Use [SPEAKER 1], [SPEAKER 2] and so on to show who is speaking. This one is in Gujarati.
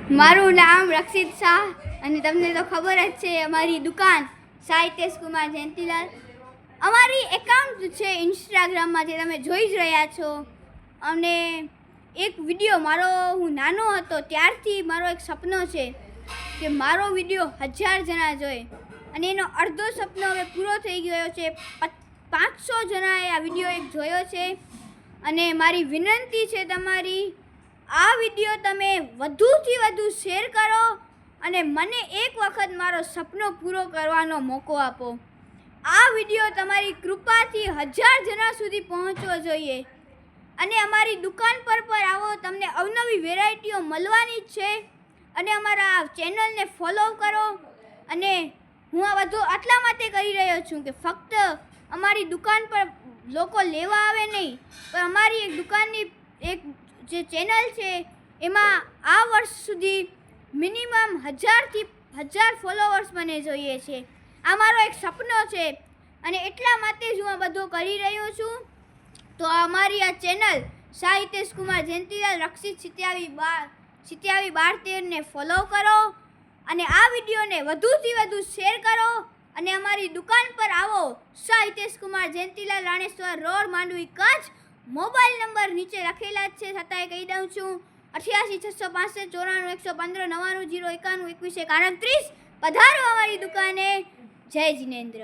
[SPEAKER 1] મારું નામ રક્ષિત શાહ અને તમને તો ખબર જ છે અમારી દુકાન સાહિત્યેશ કુમાર જયંતીલાલ. અમારી એકાઉન્ટ છે ઇન્સ્ટાગ્રામમાં જે તમે જોઈ જ રહ્યા છો. અને એક વિડીયો મારો હું નાનો હતો ત્યારથી મારો એક સપનો છે કે મારો વિડીયો 1000 જણા જોઈ, અને એનો અડધો સપનો હવે પૂરો થઈ ગયો છે. 500 જણાએ આ વિડીયો એક જોયો છે. અને મારી વિનંતી છે તમારી, આ વિડીયો તમે વધુથી વધુ શેર કરો અને મને એક વખત મારો સપનો પૂરો કરવાનો મોકો આપો. આ વિડીયો તમારી કૃપાથી 1000 જણા સુધી પહોંચવો જોઈએ. અને અમારી દુકાન પર આવો, તમને અવનવી વેરાયટીઓ મળવાની જ છે. અને અમારા ચેનલને ફોલો કરો. અને હું આ બધું આટલા માટે કરી રહ્યો છું કે ફક્ત અમારી દુકાન પર લોકો લેવા આવે નહીં, પણ અમારી એક દુકાનની એક જે ચેનલ છે એમાં આ વર્ષ સુધી મિનિમમ 1000થી 1000 ફોલોવર્સ મને જોઈએ છે. આ મારો એક સપનો છે અને એટલા માટે જ હું આ બધું કરી રહ્યો છું. તો અમારી આ ચેનલ સાહિત્યેશ કુમાર જયંતીલાલ રક્ષિત 871213ને ફોલો કરો અને આ વિડીયોને વધુથી વધુ શેર કરો. અને અમારી દુકાન પર આવો, Sahityesh Kumar Jayantilal, Raneshwar road, Mandvi, Kutch. Mobile number નીચે લખેલા જ છે, છતાંય કહી દઉં છું: 88 665 94 115 90 091 21 31. પધારો અમારી દુકાને. જય જિનેન્દ્ર.